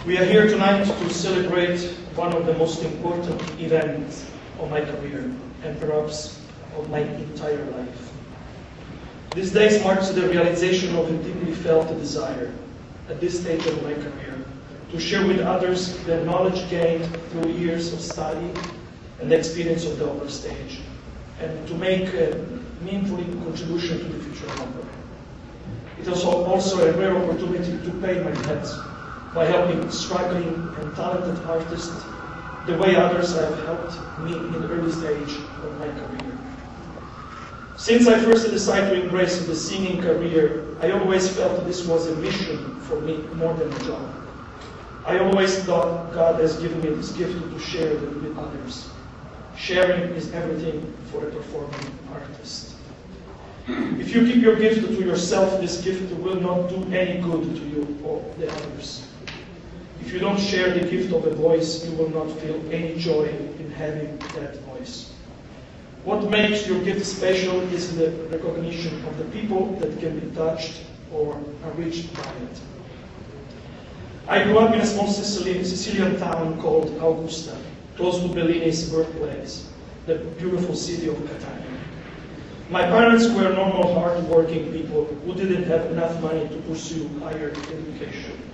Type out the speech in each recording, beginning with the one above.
We are here tonight to celebrate one of the most important events of my career, and perhaps of my entire life. This day marks the realization of a deeply felt desire, at this stage of my career, to share with others the knowledge gained through years of study and experience of the opera stage, and to make a meaningful contribution to the future of opera. It is also a rare opportunity to pay my debts by helping struggling and talented artists the way others have helped me in the early stage of my career. Since I first decided to embrace the singing career, I always felt this was a mission for me more than a job. I always thought God has given me this gift to share it with others. Sharing is everything for a performing artist. If you keep your gift to yourself, this gift will not do any good to you or the others. If you don't share the gift of a voice, you will not feel any joy in having that voice. What makes your gift special is the recognition of the people that can be touched or are reached by it. I grew up in a small Sicilian town called Augusta, close to Bellini's birthplace, the beautiful city of Catania. My parents were normal, hard-working people who didn't have enough money to pursue higher education.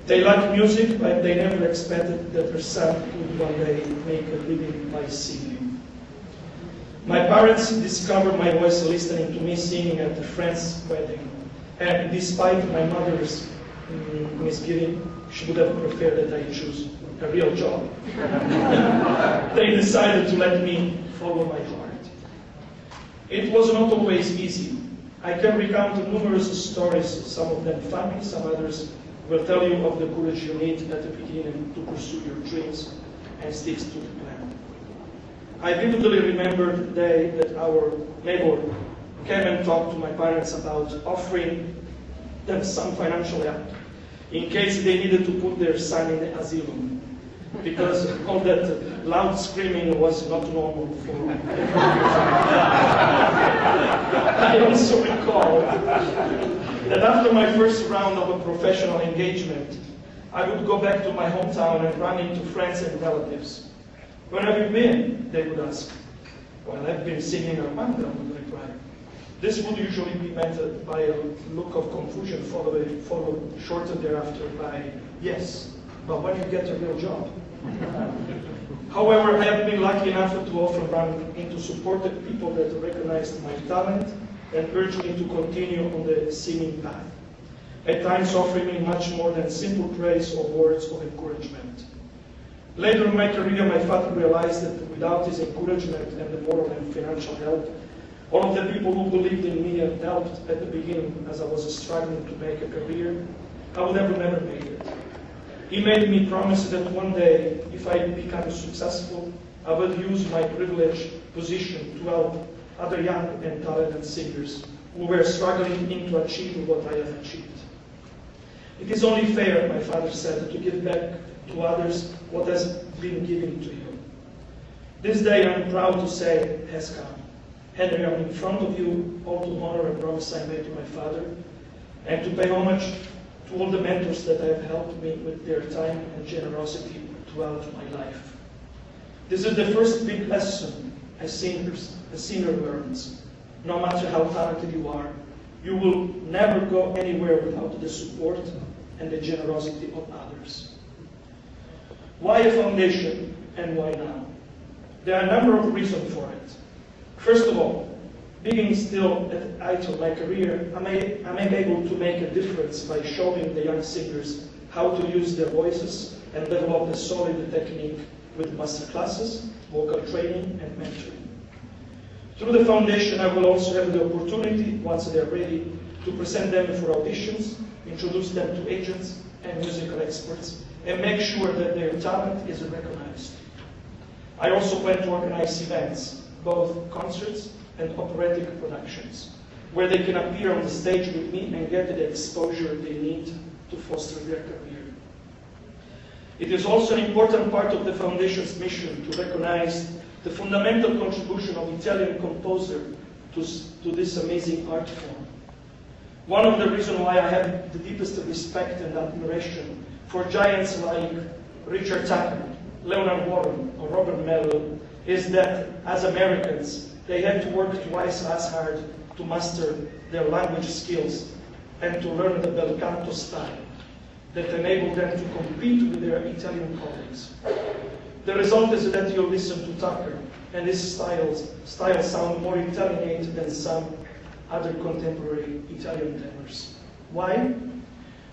They liked music, but they never expected that their son would one day make a living by singing. My parents discovered my voice listening to me singing at a friend's wedding, and despite my mother's misgiving, she would have preferred that I choose a real job. They decided to let me follow my heart. It was not always easy. I can recount numerous stories, some of them funny, some others will tell you of the courage you need at the beginning to pursue your dreams and stick to the plan. I vividly remember the day that our neighbor came and talked to my parents about offering them some financial help in case they needed to put their son in the asylum, because all that loud screaming was not normal for me. I also recall that after my first round of a professional engagement, I would go back to my hometown and run into friends and relatives. "Where have you been?" they would ask. "Well, I've been singing Armando," I would reply. This would usually be met by a look of confusion, followed shortly thereafter by, "Yes, but when you get a real job?" However, I have been lucky enough to often run into supportive people that recognized my talent and urged me to continue on the singing path, at times offering me much more than simple praise or words of encouragement. Later in my career, my father realized that without his encouragement and the moral and financial help, all of the people who believed in me and helped at the beginning as I was struggling to make a career, I would have never made it. He made me promise that one day, if I become successful, I will use my privileged position to help other young and talented singers who were struggling to achieve what I have achieved. It is only fair, my father said, to give back to others what has been given to you. This day, I'm proud to say, has come. And I am in front of you all to honor a promise I made to my father and to pay homage to all the mentors that have helped me with their time and generosity throughout my life. This is the first big lesson a singer learns. No matter how talented you are, you will never go anywhere without the support and the generosity of others. Why a foundation and why now? There are a number of reasons for it. First of all, being still at the height of my career, I may be able to make a difference by showing the young singers how to use their voices and develop a solid technique with master classes, vocal training, and mentoring. Through the foundation, I will also have the opportunity, once they are ready, to present them for auditions, introduce them to agents and musical experts, and make sure that their talent is recognized. I also plan to organize events, both concerts and operatic productions, where they can appear on the stage with me and get the exposure they need to foster their career. It is also an important part of the Foundation's mission to recognize the fundamental contribution of Italian composer to this amazing art form. One of the reasons why I have the deepest respect and admiration for giants like Richard Tucker, Leonard Warren, or Robert Mello is that as Americans, they had to work twice as hard to master their language skills and to learn the bel canto style that enabled them to compete with their Italian colleagues. The result is that you listen to Tucker, and his styles sound more Italianate than some other contemporary Italian tenors. Why?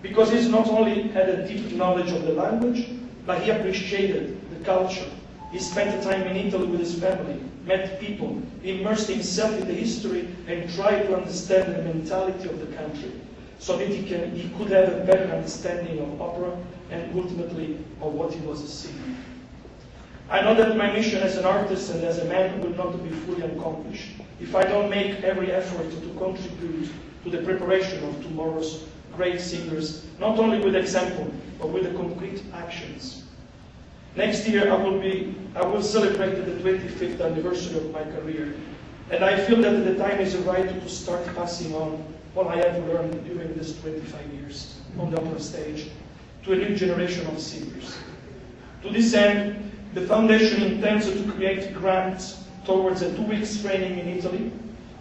Because he's not only had a deep knowledge of the language, but he appreciated the culture. He spent time in Italy with his family, met people, immersed himself in the history, and tried to understand the mentality of the country, so that he could have a better understanding of opera and ultimately of what he was seeing. I know that my mission as an artist and as a man will not be fully accomplished if I don't make every effort to contribute to the preparation of tomorrow's great singers, not only with example, but with the concrete actions. Next year, I will celebrate the 25th anniversary of my career, and I feel that the time is right to start passing on what I have learned during these 25 years on the opera stage to a new generation of singers. To this end, the foundation intends to create grants towards a 2-week training in Italy,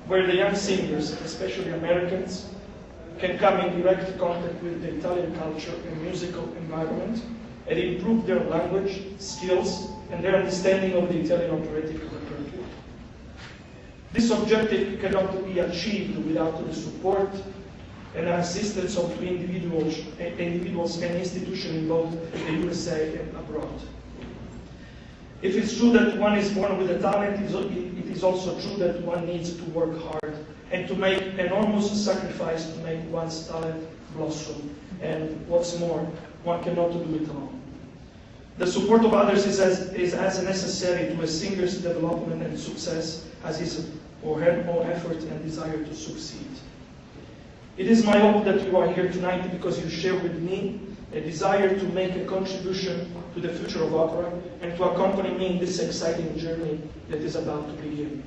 where the young singers, especially Americans, can come in direct contact with the Italian culture and musical environment and improve their language, skills, and their understanding of the Italian operatic repertoire. This objective cannot be achieved without the support and assistance of individuals and institutions in both the USA and abroad. If it's true that one is born with a talent, it is also true that one needs to work hard and to make enormous sacrifice to make one's talent blossom. And what's more, one cannot do it alone. The support of others is as necessary to a singer's development and success as his or her own effort and desire to succeed. It is my hope that you are here tonight because you share with me a desire to make a contribution to the future of opera and to accompany me in this exciting journey that is about to begin.